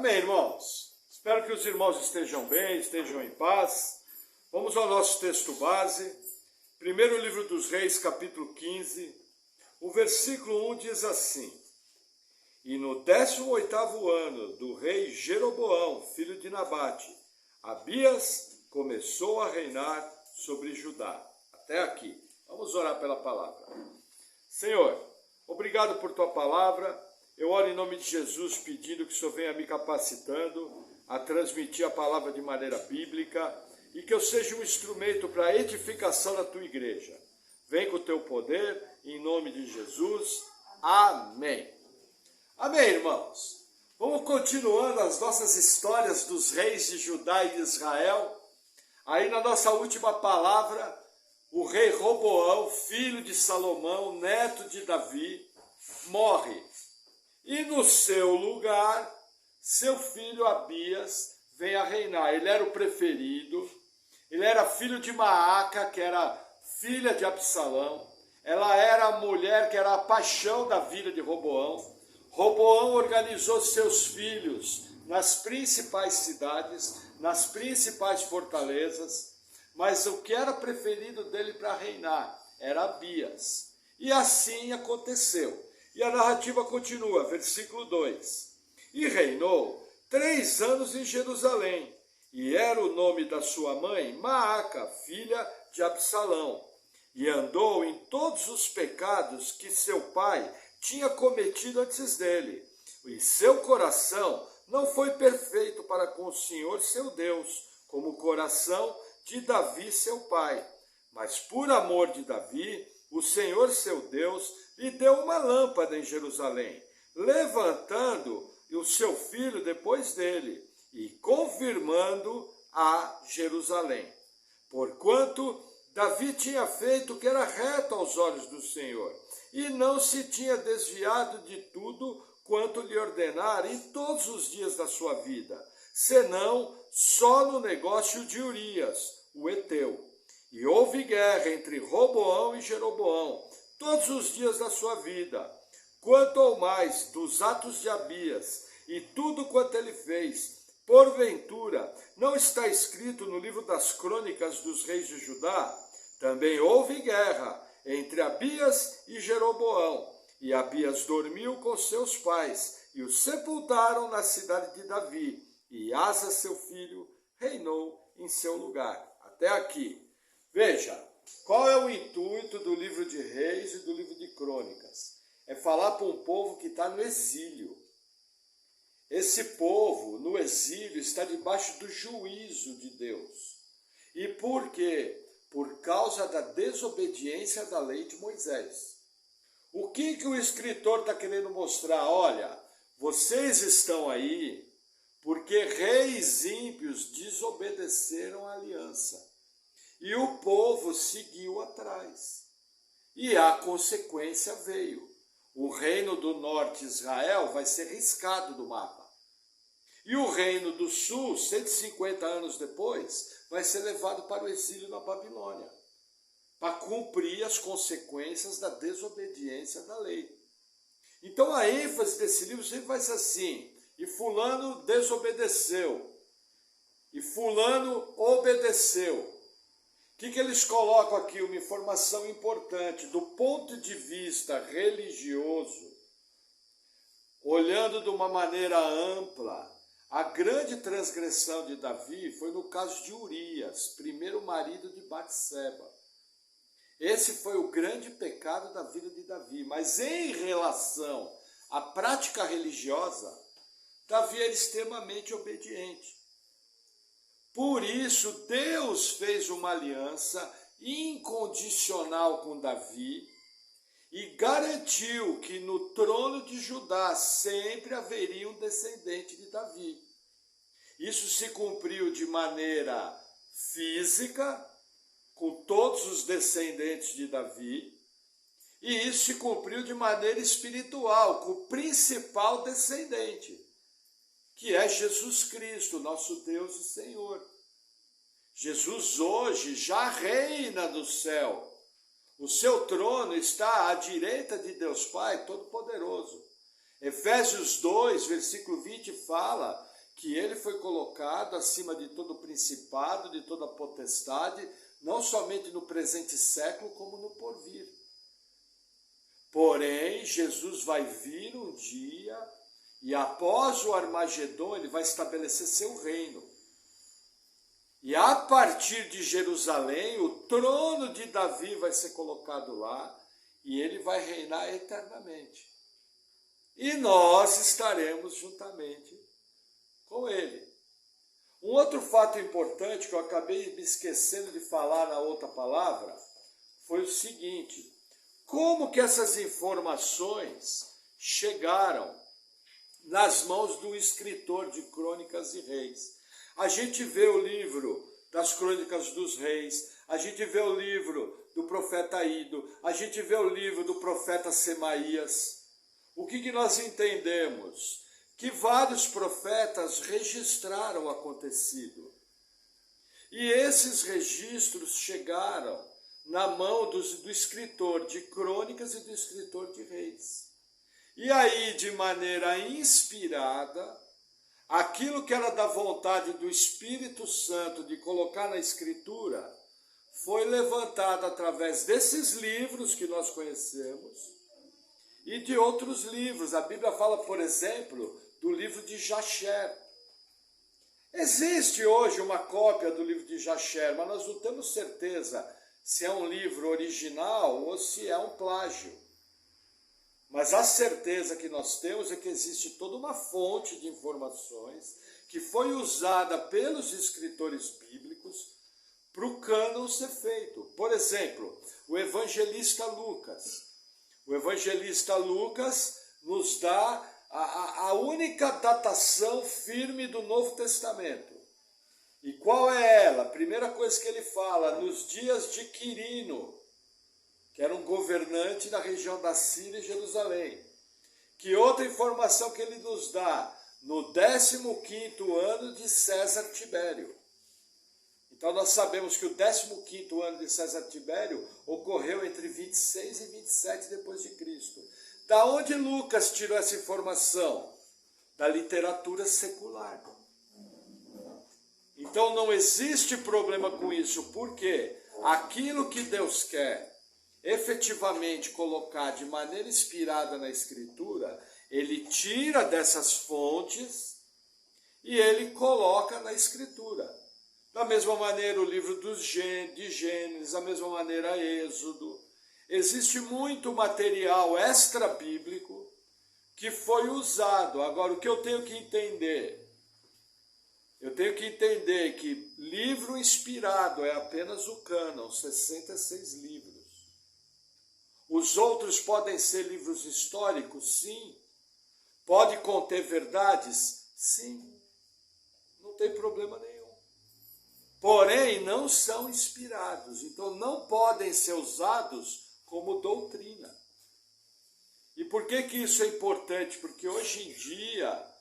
Amém, irmãos? Espero que os irmãos estejam bem, estejam em paz. Vamos ao nosso texto base. Primeiro livro dos Reis, capítulo 15. O versículo 1 diz assim: E no 18º ano do rei Jeroboão, filho de Nabate, Abias começou a reinar sobre Judá. Até aqui. Vamos orar pela palavra. Senhor, obrigado por tua palavra. Eu oro em nome de Jesus pedindo que o Senhor venha me capacitando a transmitir a palavra de maneira bíblica e que eu seja um instrumento para a edificação da tua igreja. Vem com o teu poder, em nome de Jesus. Amém. Amém, irmãos. Vamos continuando as nossas histórias dos reis de Judá e de Israel. Aí na nossa última palavra, o rei Roboão, filho de Salomão, neto de Davi, morre. E no seu lugar, seu filho Abias vem a reinar. Ele era o preferido, ele era filho de Maaca, que era filha de Absalão. Ela era a mulher que era a paixão da vida de Roboão. Roboão organizou seus filhos nas principais cidades, nas principais fortalezas, mas o que era preferido dele para reinar era Abias. E assim aconteceu. E a narrativa continua, versículo 2. E reinou 3 anos em Jerusalém, e era o nome da sua mãe Maaca, filha de Absalão. E andou em todos os pecados que seu pai tinha cometido antes dele. E seu coração não foi perfeito para com o Senhor seu Deus, como o coração de Davi seu pai. Mas por amor de Davi, o Senhor seu Deus lhe deu uma lâmpada em Jerusalém, levantando o seu filho depois dele e confirmando a Jerusalém. Porquanto Davi tinha feito o que era reto aos olhos do Senhor, e não se tinha desviado de tudo quanto lhe ordenara em todos os dias da sua vida, senão só no negócio de Urias, o heteu. E houve guerra entre Roboão e Jeroboão todos os dias da sua vida. Quanto ao mais dos atos de Abias e tudo quanto ele fez, porventura, não está escrito no livro das crônicas dos reis de Judá? Também houve guerra entre Abias e Jeroboão, e Abias dormiu com seus pais, e os sepultaram na cidade de Davi, e Asa, seu filho, reinou em seu lugar. Até aqui. Veja, qual é o intuito do livro de Reis e do livro de Crônicas? É falar para um povo que está no exílio. Esse povo, no exílio, está debaixo do juízo de Deus. E por quê? Por causa da desobediência da lei de Moisés. O que o escritor está querendo mostrar? Olha, vocês estão aí porque reis ímpios desobedeceram a aliança. E o povo seguiu atrás. E a consequência veio. O reino do norte, Israel, vai ser riscado do mapa. E o reino do sul, 150 anos depois, vai ser levado para o exílio na Babilônia, para cumprir as consequências da desobediência da lei. Então a ênfase desse livro sempre vai ser assim: e fulano desobedeceu, e fulano obedeceu. O que eles colocam aqui? Uma informação importante. Do ponto de vista religioso, olhando de uma maneira ampla, a grande transgressão de Davi foi no caso de Urias, primeiro marido de Batseba. Esse foi o grande pecado da vida de Davi. Mas em relação à prática religiosa, Davi era extremamente obediente. Por isso, Deus fez uma aliança incondicional com Davi e garantiu que no trono de Judá sempre haveria um descendente de Davi. Isso se cumpriu de maneira física, com todos os descendentes de Davi, e isso se cumpriu de maneira espiritual, com o principal descendente, que é Jesus Cristo, nosso Deus e Senhor. Jesus hoje já reina no céu. O seu trono está à direita de Deus Pai Todo-Poderoso. Efésios 2, versículo 20, fala que ele foi colocado acima de todo principado, de toda potestade, não somente no presente século, como no porvir. Porém, Jesus vai vir um dia e após o Armagedon ele vai estabelecer seu reino. E a partir de Jerusalém, o trono de Davi vai ser colocado lá e ele vai reinar eternamente. E nós estaremos juntamente com ele. Um outro fato importante que eu acabei me esquecendo de falar na outra palavra foi o seguinte: como que essas informações chegaram nas mãos do escritor de Crônicas e Reis? A gente vê o livro das Crônicas dos Reis, a gente vê o livro do profeta Ido, a gente vê o livro do profeta Semaías. O que nós entendemos? Que vários profetas registraram o acontecido. E esses registros chegaram na mão do escritor de Crônicas e do escritor de Reis. E aí, de maneira inspirada, aquilo que era da vontade do Espírito Santo de colocar na Escritura, foi levantado através desses livros que nós conhecemos e de outros livros. A Bíblia fala, por exemplo, do livro de Jasher. Existe hoje uma cópia do livro de Jasher, mas nós não temos certeza se é um livro original ou se é um plágio. Mas a certeza que nós temos é que existe toda uma fonte de informações que foi usada pelos escritores bíblicos para o cânon ser feito. Por exemplo, o evangelista Lucas. O evangelista Lucas nos dá a única datação firme do Novo Testamento. E qual é ela? A primeira coisa que ele fala, nos dias de Quirino, que era um governante da região da Síria e Jerusalém. Que outra informação que ele nos dá? No 15º ano de César Tibério. Então nós sabemos que o 15º ano de César Tibério ocorreu entre 26 e 27 depois de Cristo. Da onde Lucas tirou essa informação? Da literatura secular. Então não existe problema com isso, porque aquilo que Deus quer efetivamente colocar de maneira inspirada na Escritura, ele tira dessas fontes e ele coloca na Escritura. Da mesma maneira o livro de Gênesis, da mesma maneira Êxodo. Existe muito material extra-bíblico que foi usado. Agora, o que eu tenho que entender? Eu tenho que entender que livro inspirado é apenas o cânon, 66 livros. Os outros podem ser livros históricos? Sim. Pode conter verdades? Sim. Não tem problema nenhum. Porém, não são inspirados, então não podem ser usados como doutrina. E por que isso é importante? Porque hoje em dia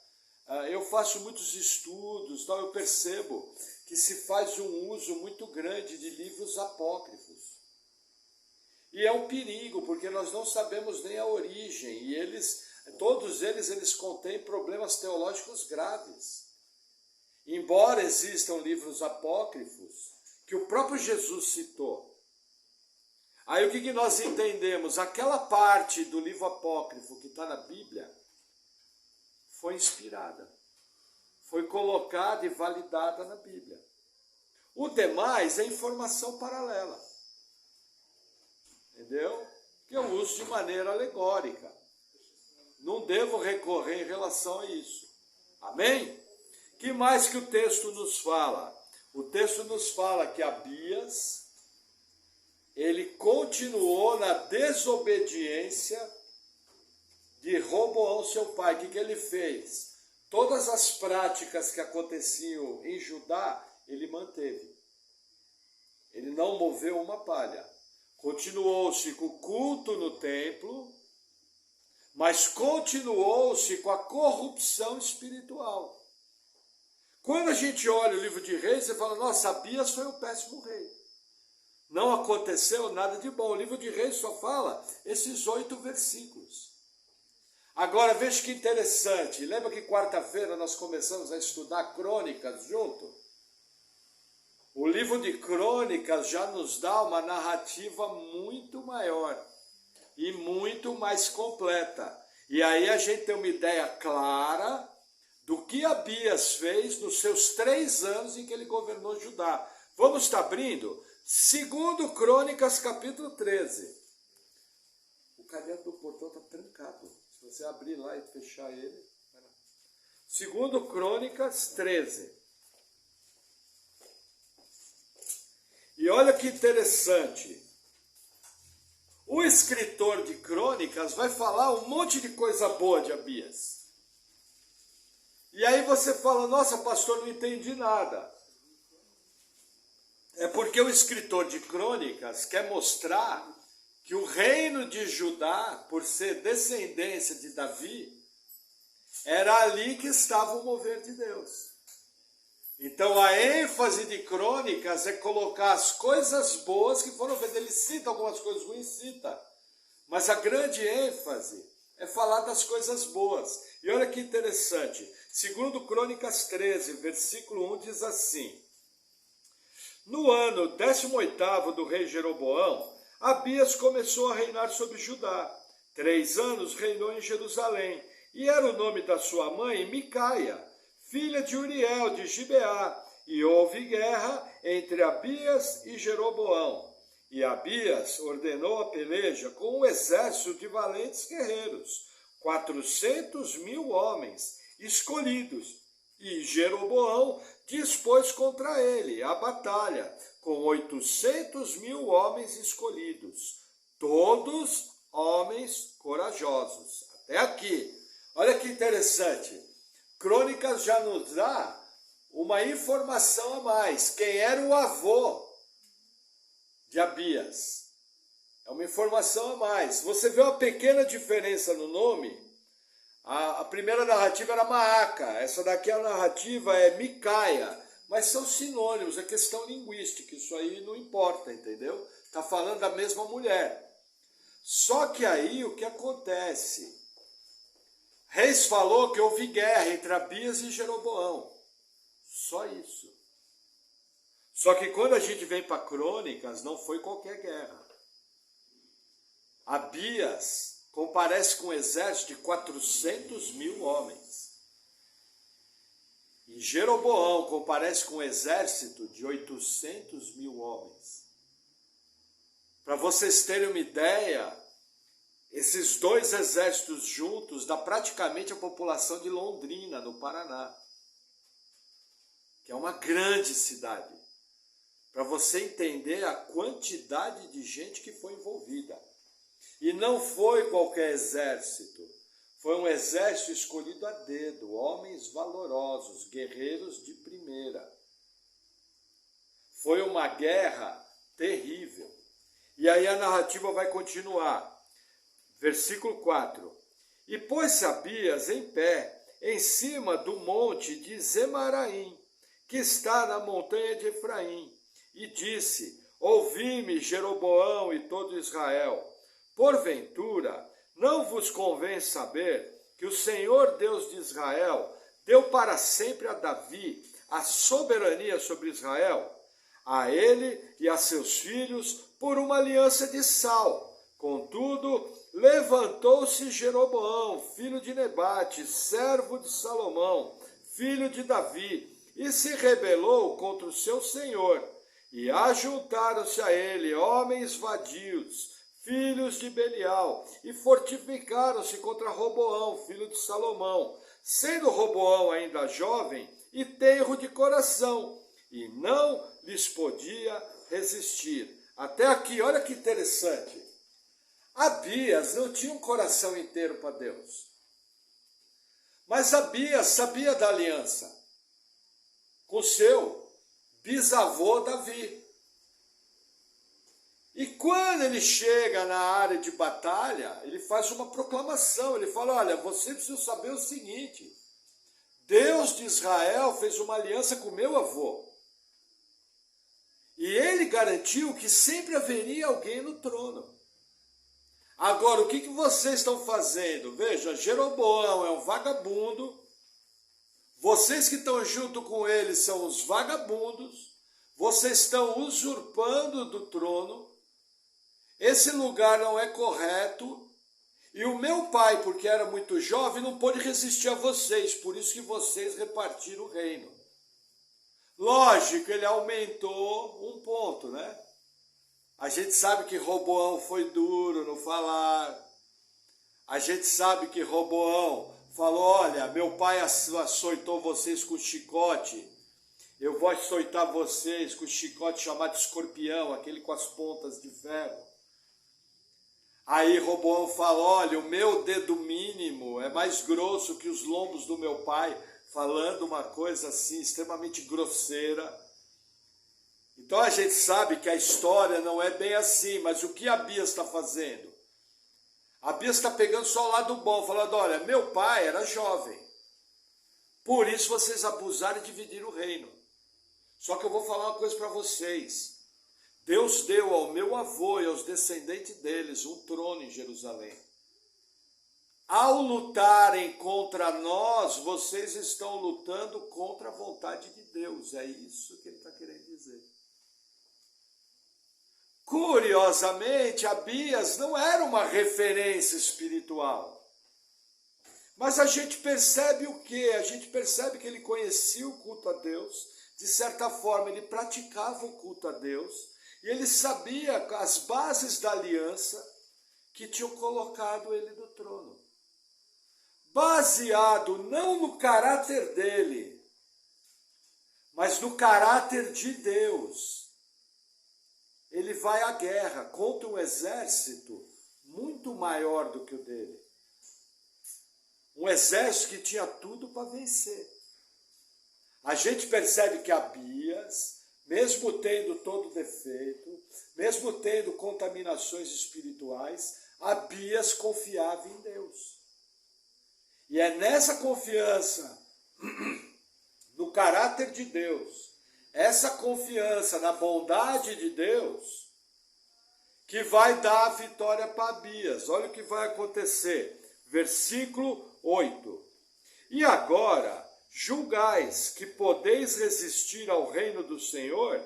eu faço muitos estudos, então eu percebo que se faz um uso muito grande de livros apócrifos. E é um perigo, porque nós não sabemos nem a origem, e todos eles contêm problemas teológicos graves. Embora existam livros apócrifos, que o próprio Jesus citou. Aí o que nós entendemos? Aquela parte do livro apócrifo que está na Bíblia foi inspirada, foi colocada e validada na Bíblia. O demais é informação paralela. Entendeu? Que eu uso de maneira alegórica. Não devo recorrer em relação a isso. Amém? Que mais que o texto nos fala? O texto nos fala que Abias, ele continuou na desobediência de Roboão, seu pai. O que ele fez? Todas as práticas que aconteciam em Judá, ele manteve. Ele não moveu uma palha. Continuou-se com o culto no templo, mas continuou-se com a corrupção espiritual. Quando a gente olha o livro de Reis, você fala, nossa, Abias foi um péssimo rei. Não aconteceu nada de bom. O livro de Reis só fala esses 8 versículos. Agora veja que interessante, lembra que quarta-feira nós começamos a estudar Crônicas junto? O livro de Crônicas já nos dá uma narrativa muito maior e muito mais completa. E aí a gente tem uma ideia clara do que Abias fez nos seus 3 anos em que ele governou Judá. Vamos estar abrindo? 2 Crônicas, capítulo 13. O cadeado do portão está trancado. Se você abrir lá e fechar ele... 2 Crônicas 13. E olha que interessante. O escritor de Crônicas vai falar um monte de coisa boa de Abias. E aí você fala, nossa, pastor, não entendi nada. É porque o escritor de Crônicas quer mostrar que o reino de Judá, por ser descendência de Davi, era ali que estava o mover de Deus. Então a ênfase de Crônicas é colocar as coisas boas que foram feitas. Ele cita algumas coisas ruins, cita. Mas a grande ênfase é falar das coisas boas. E olha que interessante. 2 Crônicas 13, versículo 1 diz assim. No ano 18º do rei Jeroboão, Abias começou a reinar sobre Judá. 3 anos reinou em Jerusalém. E era o nome da sua mãe Micaia, filha de Uriel de Gibeá, e houve guerra entre Abias e Jeroboão. E Abias ordenou a peleja com um exército de valentes guerreiros, 400.000 homens escolhidos, e Jeroboão dispôs contra ele a batalha, com 800.000 homens escolhidos, todos homens corajosos. Até aqui. Olha que interessante. Crônicas já nos dá uma informação a mais. Quem era o avô de Abias? É uma informação a mais. Você vê uma pequena diferença no nome. A primeira narrativa era Maaca. Essa daqui a narrativa é Micaia. Mas são sinônimos, é questão linguística. Isso aí não importa, entendeu? Está falando da mesma mulher. Só que aí o que acontece? Reis falou que houve guerra entre Abias e Jeroboão. Só isso. Só que quando a gente vem para Crônicas, não foi qualquer guerra. Abias comparece com um exército de 400.000 homens. E Jeroboão comparece com um exército de 800.000 homens. Para vocês terem uma ideia, esses 2 exércitos juntos dá praticamente a população de Londrina, no Paraná, que é uma grande cidade, para você entender a quantidade de gente que foi envolvida. E não foi qualquer exército, foi um exército escolhido a dedo, homens valorosos, guerreiros de primeira. Foi uma guerra terrível. E aí a narrativa vai continuar. Versículo 4. E pôs-se Abias em pé, em cima do monte de Zemaraim, que está na montanha de Efraim, e disse, ouvi-me, Jeroboão e todo Israel, porventura, não vos convém saber que o Senhor Deus de Israel deu para sempre a Davi a soberania sobre Israel, a ele e a seus filhos, por uma aliança de sal. Contudo, levantou-se Jeroboão, filho de Nebate, servo de Salomão, filho de Davi, e se rebelou contra o seu senhor. E ajuntaram-se a ele homens vadios, filhos de Belial, e fortificaram-se contra Roboão, filho de Salomão, sendo Roboão ainda jovem e tenro de coração, e não lhes podia resistir. Até aqui, olha que interessante. Abias não tinha um coração inteiro para Deus. Mas Abias sabia da aliança com seu bisavô Davi. E quando ele chega na área de batalha, ele faz uma proclamação. Ele fala, olha, você precisa saber o seguinte. Deus de Israel fez uma aliança com meu avô. E ele garantiu que sempre haveria alguém no trono. Agora, o que vocês estão fazendo? Veja, Jeroboão é um vagabundo, vocês que estão junto com ele são os vagabundos, vocês estão usurpando do trono, esse lugar não é correto, e o meu pai, porque era muito jovem, não pôde resistir a vocês, por isso que vocês repartiram o reino. Lógico, ele aumentou um ponto, né? A gente sabe que Roboão foi duro no falar. A gente sabe que Roboão falou, olha, meu pai açoitou vocês com chicote. Eu vou açoitar vocês com chicote chamado escorpião, aquele com as pontas de ferro. Aí Roboão fala, olha, o meu dedo mínimo é mais grosso que os lombos do meu pai, falando uma coisa assim, extremamente grosseira. Então a gente sabe que a história não é bem assim, mas o que Abias está fazendo? Abias está pegando só o lado bom, falando, olha, meu pai era jovem, por isso vocês abusaram e dividiram o reino. Só que eu vou falar uma coisa para vocês, Deus deu ao meu avô e aos descendentes deles um trono em Jerusalém. Ao lutarem contra nós, vocês estão lutando contra a vontade de Deus, é isso que ele está querendo dizer. Curiosamente, Abias não era uma referência espiritual. Mas a gente percebe o quê? A gente percebe que ele conhecia o culto a Deus, de certa forma ele praticava o culto a Deus, e ele sabia as bases da aliança que tinham colocado ele no trono. Baseado não no caráter dele, mas no caráter de Deus. Ele vai à guerra contra um exército muito maior do que o dele. Um exército que tinha tudo para vencer. A gente percebe que Abias, mesmo tendo todo defeito, mesmo tendo contaminações espirituais, Abias confiava em Deus. E é nessa confiança no caráter de Deus, essa confiança na bondade de Deus, que vai dar a vitória para Abias. Olha o que vai acontecer. Versículo 8. E agora, julgais que podeis resistir ao reino do Senhor,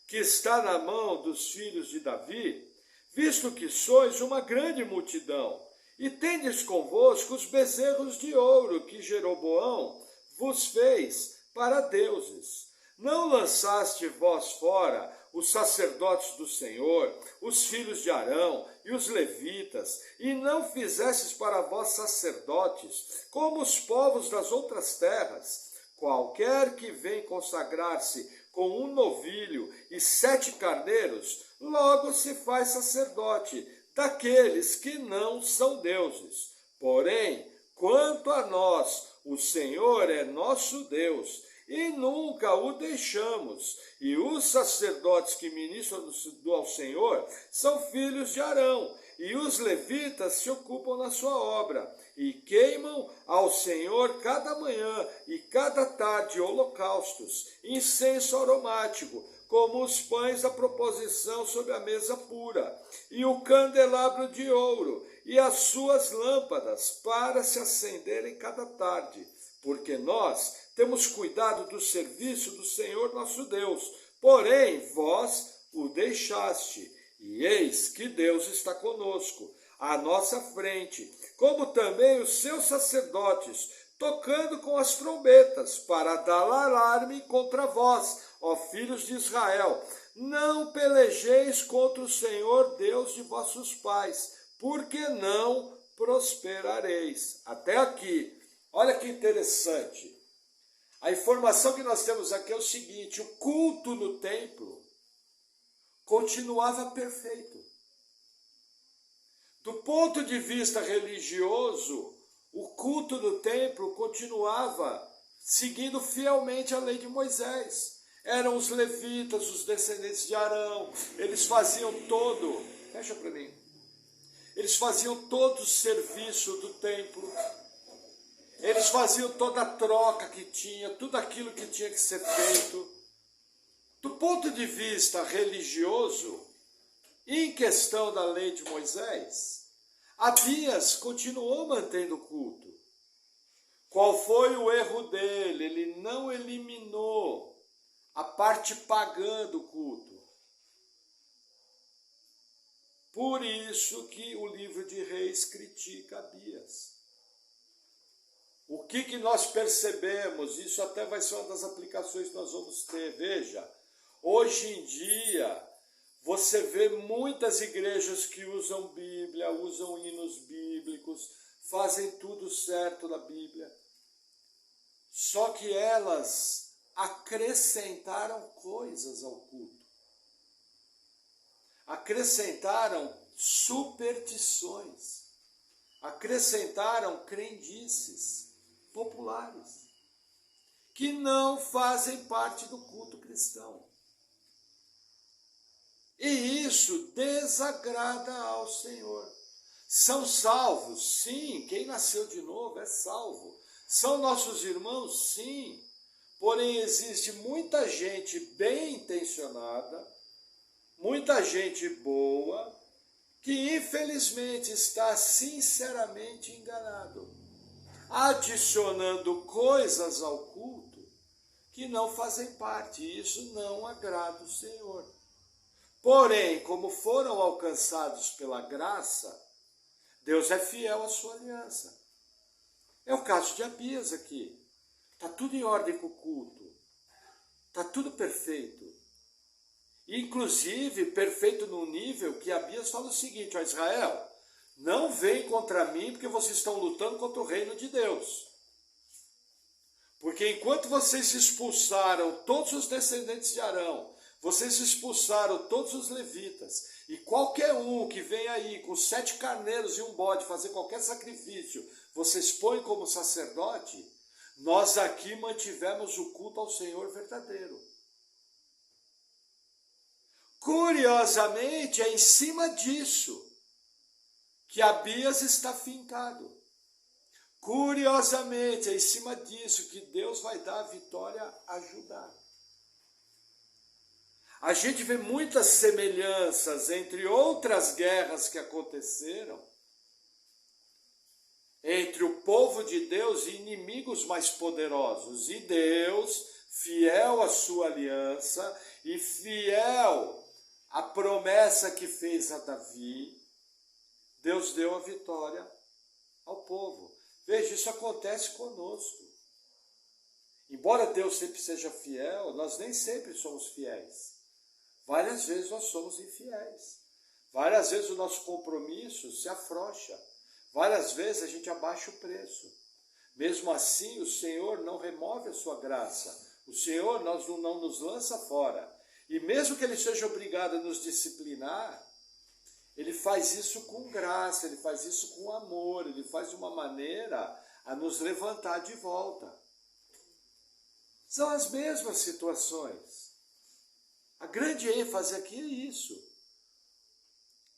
que está na mão dos filhos de Davi, visto que sois uma grande multidão, e tendes convosco os bezerros de ouro que Jeroboão vos fez para deuses. Não lançaste vós fora os sacerdotes do Senhor, os filhos de Arão e os levitas, e não fizestes para vós sacerdotes, como os povos das outras terras. Qualquer que vem consagrar-se com um novilho e 7 carneiros, logo se faz sacerdote daqueles que não são deuses. Porém, quanto a nós, o Senhor é nosso Deus, e nunca o deixamos. E os sacerdotes que ministram ao Senhor são filhos de Arão, e os levitas se ocupam na sua obra, e queimam ao Senhor cada manhã e cada tarde holocaustos, incenso aromático, como os pães da proposição sobre a mesa pura, e o candelabro de ouro, e as suas lâmpadas para se acenderem cada tarde, porque nós temos cuidado do serviço do Senhor nosso Deus, porém vós o deixaste, e eis que Deus está conosco, à nossa frente, como também os seus sacerdotes, tocando com as trombetas, para dar alarme contra vós, ó filhos de Israel. Não pelejeis contra o Senhor Deus de vossos pais, porque não prosperareis. Até aqui, olha que interessante. A informação que nós temos aqui é o seguinte: o culto no templo continuava perfeito. Do ponto de vista religioso, o culto no templo continuava seguindo fielmente a lei de Moisés. Eram os levitas, os descendentes de Arão, eles faziam todo, fecha para mim, eles faziam todo o serviço do templo. Eles faziam toda a troca que tinha, tudo aquilo que tinha que ser feito. Do ponto de vista religioso, em questão da lei de Moisés, Abias continuou mantendo o culto. Qual foi o erro dele? Ele não eliminou a parte pagã do culto. Por isso que o livro de Reis critica Abias. O que nós percebemos? Isso até vai ser uma das aplicações que nós vamos ter. Veja, hoje em dia, você vê muitas igrejas que usam Bíblia, usam hinos bíblicos, fazem tudo certo na Bíblia. Só que elas acrescentaram coisas ao culto. Acrescentaram superstições. Acrescentaram crendices populares que não fazem parte do culto cristão. E isso desagrada ao Senhor. São salvos? Sim. Quem nasceu de novo é salvo. São nossos irmãos? Sim. Porém, existe muita gente bem intencionada, muita gente boa, que infelizmente está sinceramente enganado, adicionando coisas ao culto que não fazem parte. E isso não agrada o Senhor. Porém, como foram alcançados pela graça, Deus é fiel à sua aliança. É o caso de Abias aqui. Está tudo em ordem com o culto. Está tudo perfeito. Inclusive, perfeito num nível que Abias fala o seguinte: ó Israel, não vem contra mim porque vocês estão lutando contra o reino de Deus. Porque enquanto vocês expulsaram todos os descendentes de Arão, vocês expulsaram todos os levitas, e qualquer um que vem aí com 7 carneiros e um bode fazer qualquer sacrifício, vocês põem como sacerdote, nós aqui mantivemos o culto ao Senhor verdadeiro. Curiosamente, é em cima disso que Abias está fincado. Curiosamente, é em cima disso que Deus vai dar a vitória a Judá. A gente vê muitas semelhanças entre outras guerras que aconteceram, entre o povo de Deus e inimigos mais poderosos. E Deus, fiel à sua aliança e fiel à promessa que fez a Davi, Deus deu a vitória ao povo. Veja, isso acontece conosco. Embora Deus sempre seja fiel, nós nem sempre somos fiéis. Várias vezes nós somos infiéis. Várias vezes o nosso compromisso se afrouxa. Várias vezes a gente abaixa o preço. Mesmo assim, o Senhor não remove a sua graça. O Senhor não nos lança fora. E mesmo que Ele seja obrigado a nos disciplinar, Ele faz isso com graça, Ele faz isso com amor, Ele faz de uma maneira a nos levantar de volta. São as mesmas situações. A grande ênfase aqui é isso.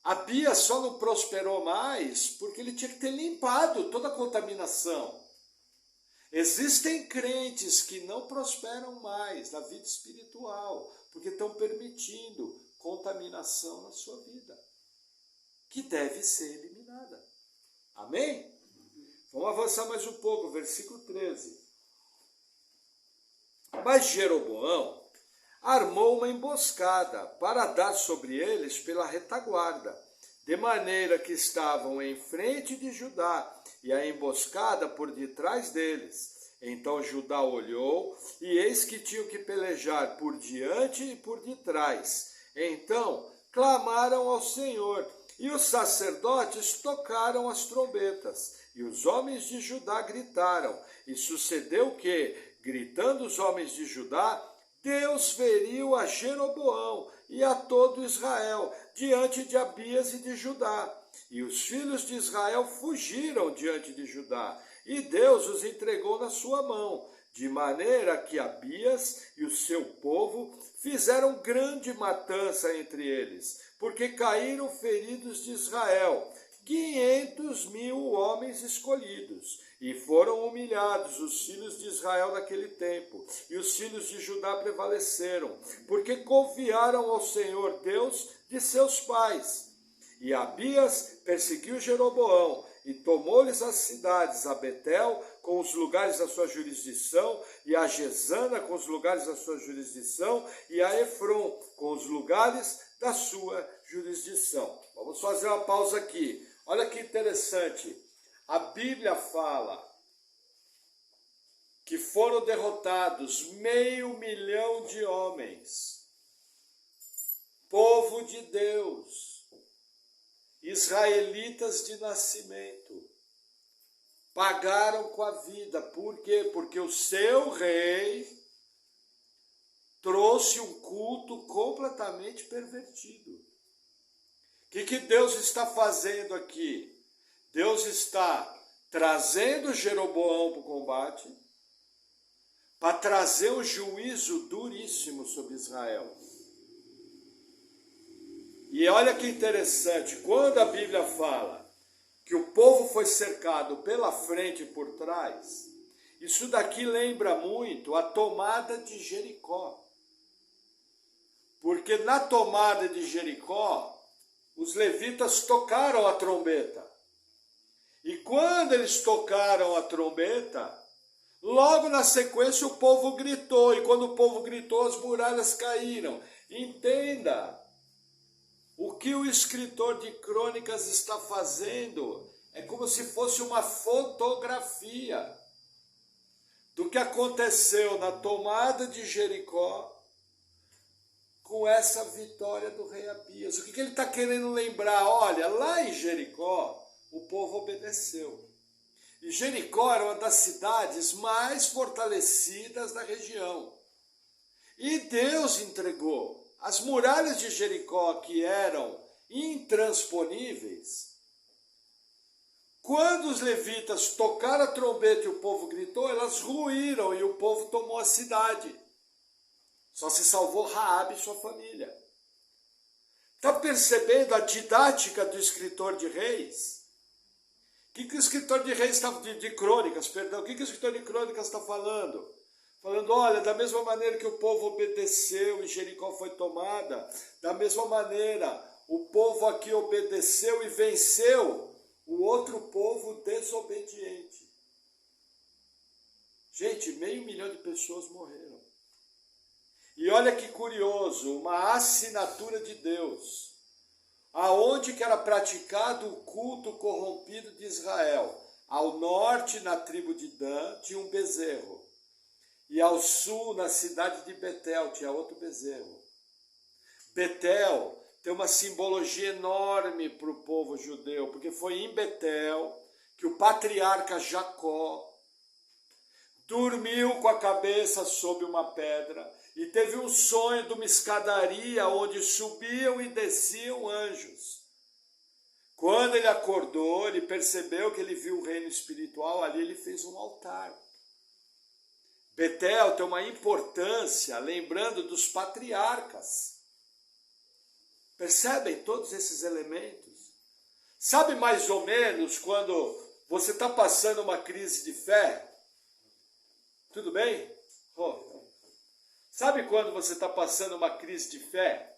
Abias só não prosperou mais porque ele tinha que ter limpado toda a contaminação. Existem crentes que não prosperam mais na vida espiritual porque estão permitindo contaminação na sua vida, que deve ser eliminada. Amém? Vamos avançar mais um pouco, versículo 13. Mas Jeroboão armou uma emboscada para dar sobre eles pela retaguarda, de maneira que estavam em frente de Judá e a emboscada por detrás deles. Então Judá olhou, e eis que tinham que pelejar por diante e por detrás. Então clamaram ao Senhor, e os sacerdotes tocaram as trombetas, e os homens de Judá gritaram. E sucedeu que, gritando os homens de Judá, Deus feriu a Jeroboão e a todo Israel, diante de Abias e de Judá. E os filhos de Israel fugiram diante de Judá, e Deus os entregou na sua mão, de maneira que Abias e o seu povo fizeram grande matança entre eles, porque caíram feridos de Israel, 500.000 homens escolhidos, e foram humilhados os filhos de Israel naquele tempo, e os filhos de Judá prevaleceram, porque confiaram ao Senhor Deus de seus pais. E Abias perseguiu Jeroboão e tomou-lhes as cidades, a Betel com os lugares da sua jurisdição, e a Gesana com os lugares da sua jurisdição, e a Efron com os lugares da sua jurisdição. Vamos fazer uma pausa aqui. Olha que interessante. A Bíblia fala que foram derrotados 500 mil de homens, povo de Deus, israelitas de nascimento, pagaram com a vida. Por quê? Porque o seu rei trouxe um culto completamente pervertido. O que Deus está fazendo aqui? Deus está trazendo Jeroboão para o combate, para trazer um juízo duríssimo sobre Israel. E olha que interessante, quando a Bíblia fala que o povo foi cercado pela frente e por trás, isso daqui lembra muito a tomada de Jericó. Porque na tomada de Jericó, os levitas tocaram a trombeta. E quando eles tocaram a trombeta, logo na sequência o povo gritou. E quando o povo gritou, as muralhas caíram. Entenda, o que o escritor de Crônicas está fazendo é como se fosse uma fotografia do que aconteceu na tomada de Jericó com essa vitória do rei Abias. O que ele está querendo lembrar? Olha, lá em Jericó, o povo obedeceu. E Jericó era uma das cidades mais fortalecidas da região. E Deus entregou as muralhas de Jericó, que eram intransponíveis. Quando os levitas tocaram a trombeta e o povo gritou, elas ruíram e o povo tomou a cidade. Só se salvou Raabe e sua família. Está percebendo a didática do escritor de Reis? O que o escritor de Reis está de Crônicas, perdão, o que o escritor de Crônicas está falando? Falando, olha, da mesma maneira que o povo obedeceu e Jericó foi tomada, da mesma maneira o povo aqui obedeceu e venceu o outro povo desobediente. Gente, 500 mil de pessoas morreram. E olha que curioso, uma assinatura de Deus, aonde que era praticado o culto corrompido de Israel. Ao norte, na tribo de Dan, tinha um bezerro. E ao sul, na cidade de Betel, tinha outro bezerro. Betel tem uma simbologia enorme para o povo judeu, porque foi em Betel que o patriarca Jacó dormiu com a cabeça sob uma pedra e teve um sonho de uma escadaria onde subiam e desciam anjos. Quando ele acordou, ele percebeu que ele viu o reino espiritual, ali ele fez um altar. Betel tem uma importância, lembrando dos patriarcas. Percebem todos esses elementos? Sabe mais ou menos quando você está passando uma crise de fé? Tudo bem? Sabe quando você está passando uma crise de fé?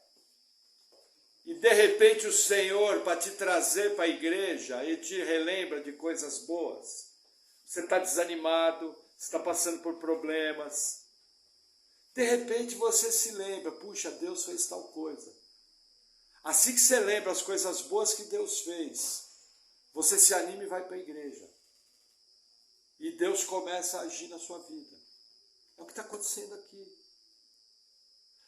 E de repente o Senhor, para te trazer para a igreja, Ele te relembra de coisas boas. Você está desanimado, você está passando por problemas. De repente você se lembra, puxa, Deus fez tal coisa. Assim que você lembra as coisas boas que Deus fez, você se anima e vai para a igreja. E Deus começa a agir na sua vida. É o que está acontecendo aqui.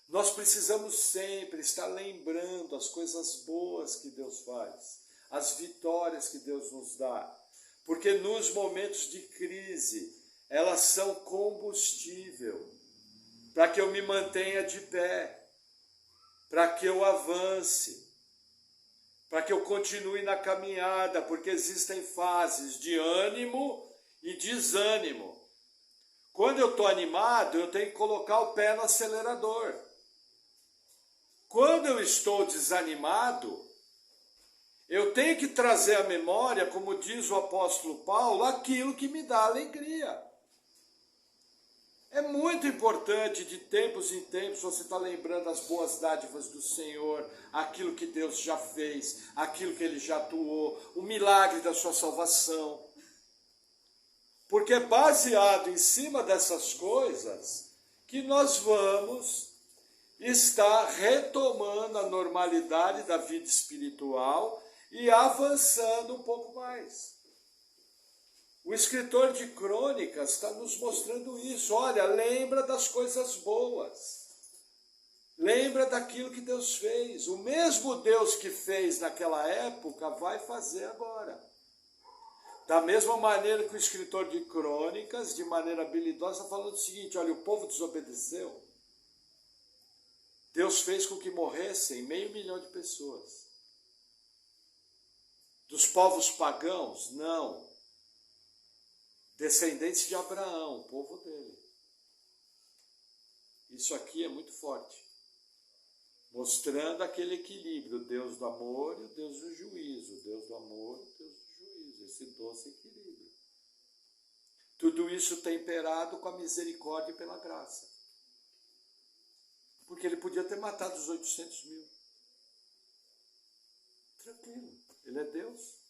Nós precisamos sempre estar lembrando as coisas boas que Deus faz, as vitórias que Deus nos dá. Porque nos momentos de crise, elas são combustível para que eu me mantenha de pé, para que eu avance, para que eu continue na caminhada, porque existem fases de ânimo e desânimo. Quando eu estou animado, eu tenho que colocar o pé no acelerador. Quando eu estou desanimado, eu tenho que trazer à memória, como diz o apóstolo Paulo, aquilo que me dá alegria. É muito importante, de tempos em tempos, você estar lembrando as boas dádivas do Senhor, aquilo que Deus já fez, aquilo que Ele já atuou, o milagre da sua salvação. Porque é baseado em cima dessas coisas que nós vamos estar retomando a normalidade da vida espiritual e avançando um pouco mais. O escritor de Crônicas está nos mostrando isso. Olha, lembra das coisas boas. Lembra daquilo que Deus fez. O mesmo Deus que fez naquela época vai fazer agora. Da mesma maneira que o escritor de Crônicas, de maneira habilidosa, está falando o seguinte: olha, o povo desobedeceu. Deus fez com que morressem 500 mil de pessoas. Dos povos pagãos, não. Descendentes de Abraão, o povo dele. Isso aqui é muito forte. Mostrando aquele equilíbrio, o Deus do amor e o Deus do juízo. O Deus do amor e o Deus do juízo. Esse doce equilíbrio. Tudo isso temperado com a misericórdia e pela graça. Porque ele podia ter matado os 800 mil. Tranquilo, ele é Deus.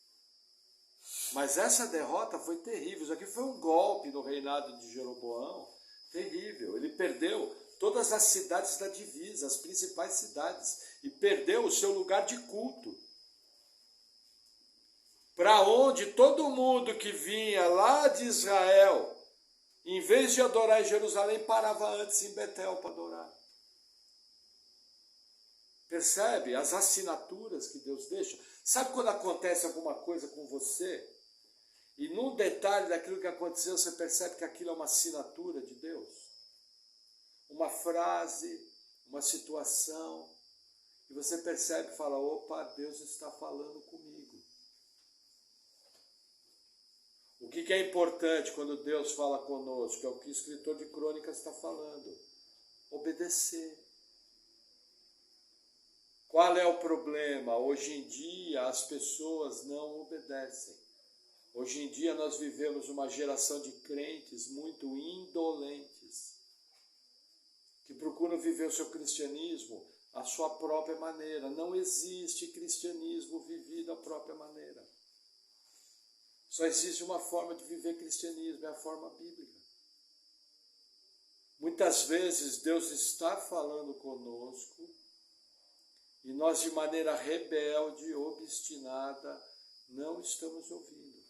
Mas essa derrota foi terrível. Isso aqui foi um golpe no reinado de Jeroboão. Terrível. Ele perdeu todas as cidades da divisa, as principais cidades. E perdeu o seu lugar de culto. Para onde todo mundo que vinha lá de Israel, em vez de adorar em Jerusalém, parava antes em Betel para adorar. Percebe as assinaturas que Deus deixa? Sabe quando acontece alguma coisa com você? E num detalhe daquilo que aconteceu, você percebe que aquilo é uma assinatura de Deus? Uma frase, uma situação. E você percebe e fala: opa, Deus está falando comigo. O que é importante quando Deus fala conosco? É o que o escritor de Crônicas está falando. Obedecer. Qual é o problema? Hoje em dia as pessoas não obedecem. Hoje em dia nós vivemos uma geração de crentes muito indolentes, que procuram viver o seu cristianismo à sua própria maneira. Não existe cristianismo vivido à própria maneira. Só existe uma forma de viver cristianismo, é a forma bíblica. Muitas vezes Deus está falando conosco e nós, de maneira rebelde, obstinada, não estamos ouvindo.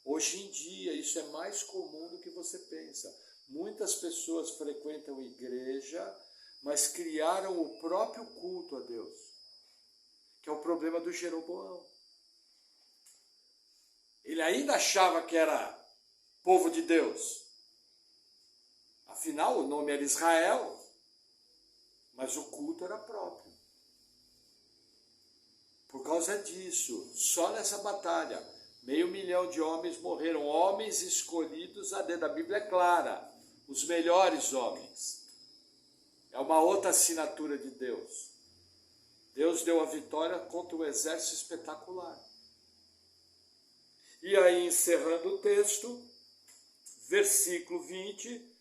Hoje em dia, isso é mais comum do que você pensa. Muitas pessoas frequentam igreja, mas criaram o próprio culto a Deus, que é o problema do Jeroboão. Ele ainda achava que era povo de Deus. Afinal, o nome era Israel, mas o culto era próprio. Por causa disso, só nessa batalha, 500 mil de homens morreram, homens escolhidos a dedo. A Bíblia é clara, os melhores homens. É uma outra assinatura de Deus. Deus deu a vitória contra um exército espetacular. E aí, encerrando o texto, versículo 20,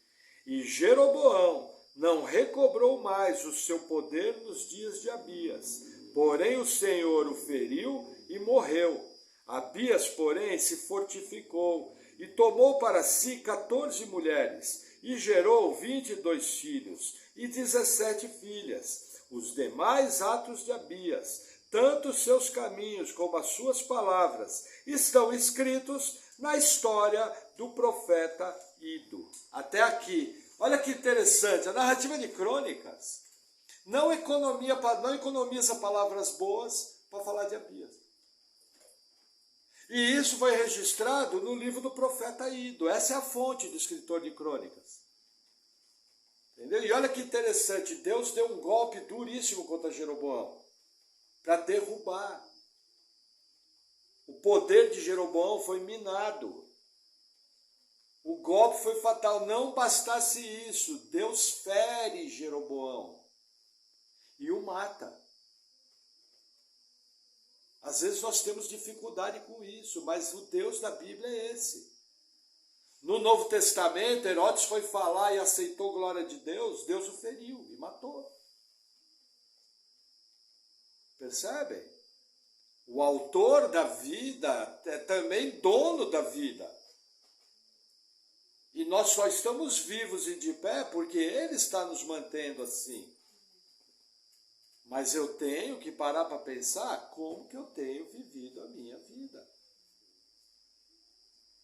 e Jeroboão não recobrou mais o seu poder nos dias de Abias, porém o Senhor o feriu e morreu. Abias, porém, se fortificou e tomou para si 14 mulheres e gerou 22 filhos e 17 filhas. Os demais atos de Abias, tanto os seus caminhos como as suas palavras, estão escritos na história do profeta Ido. Até aqui. Olha que interessante, a narrativa de Crônicas não economiza palavras boas para falar de Abias. E isso foi registrado no livro do profeta Ido. Essa é a fonte do escritor de Crônicas. Entendeu? E olha que interessante, Deus deu um golpe duríssimo contra Jeroboão para derrubar. O poder de Jeroboão foi minado. O golpe foi fatal. Não bastasse isso, Deus fere Jeroboão e o mata. Às vezes nós temos dificuldade com isso, mas o Deus da Bíblia é esse. No Novo Testamento, Herodes foi falar e aceitou a glória de Deus, Deus o feriu e matou. Percebem? O autor da vida é também dono da vida. E nós só estamos vivos e de pé porque Ele está nos mantendo assim. Mas eu tenho que parar para pensar como que eu tenho vivido a minha vida.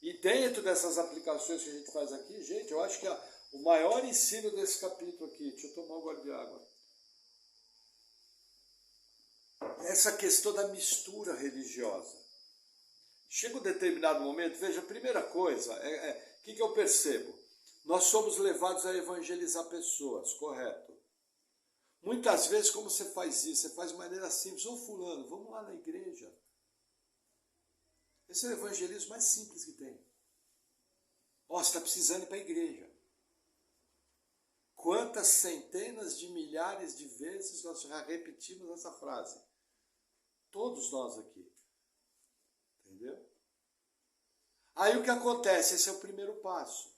E dentro dessas aplicações que a gente faz aqui, gente, eu acho que o maior ensino desse capítulo aqui, deixa eu tomar um gole de água. Essa questão da mistura religiosa. Chega um determinado momento, veja, a primeira coisa, o que eu percebo? Nós somos levados a evangelizar pessoas, correto? Muitas vezes, como você faz isso? Você faz de maneira simples. Ô fulano, vamos lá na igreja. Esse é o evangelismo mais simples que tem. Ó, você está precisando ir para a igreja. Quantas centenas de milhares de vezes nós já repetimos essa frase? Todos nós aqui. Entendeu? Aí o que acontece? Esse é o primeiro passo.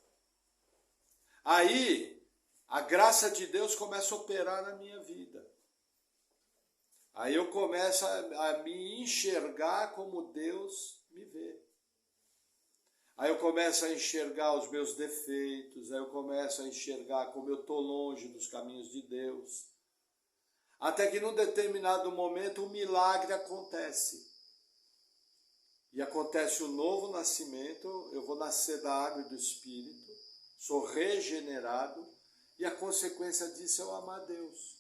Aí a graça de Deus começa a operar na minha vida. Aí eu começo a me enxergar como Deus me vê. Aí eu começo a enxergar os meus defeitos, aí eu começo a enxergar como eu estou longe dos caminhos de Deus. Até que num determinado momento um milagre acontece. E acontece o novo nascimento, eu vou nascer da água e do Espírito, sou regenerado, e a consequência disso é eu amar Deus.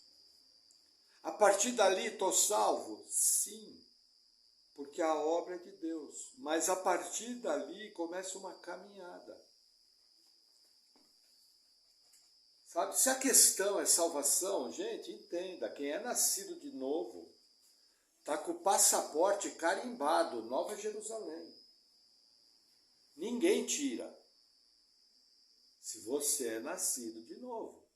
A partir dali estou salvo? Sim, porque a obra é de Deus. Mas a partir dali começa uma caminhada. Sabe, se a questão é salvação, gente, entenda, quem é nascido de novo está com o passaporte carimbado, Nova Jerusalém. Ninguém tira. Se você é nascido de novo.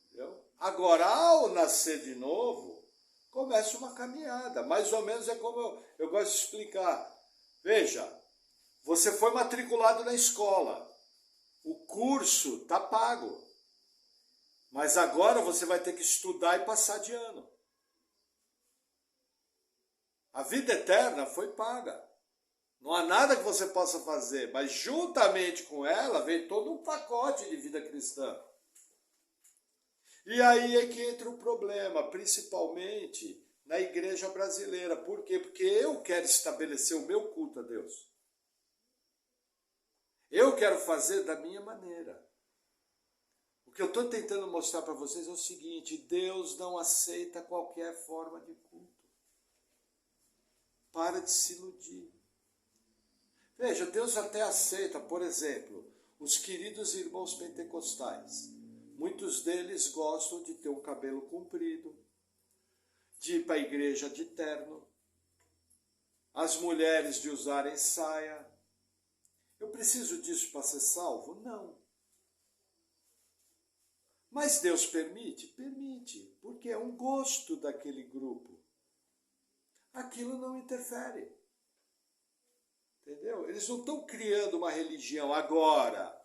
Entendeu? Agora, ao nascer de novo, começa uma caminhada. Mais ou menos é como eu gosto de explicar. Veja, você foi matriculado na escola. O curso está pago. Mas agora você vai ter que estudar e passar de ano. A vida eterna foi paga. Não há nada que você possa fazer, mas juntamente com ela vem todo um pacote de vida cristã. E aí é que entra o problema, principalmente na igreja brasileira. Por quê? Porque eu quero estabelecer o meu culto a Deus. Eu quero fazer da minha maneira. O que eu estou tentando mostrar para vocês é o seguinte: Deus não aceita qualquer forma de culto. Para de se iludir. Veja, Deus até aceita, por exemplo, os queridos irmãos pentecostais. Muitos deles gostam de ter um cabelo comprido, de ir para a igreja de terno, as mulheres de usarem saia. Eu preciso disso para ser salvo? Não. Mas Deus permite? Permite, porque é um gosto daquele grupo. Aquilo não interfere. Entendeu? Eles não estão criando uma religião. Agora,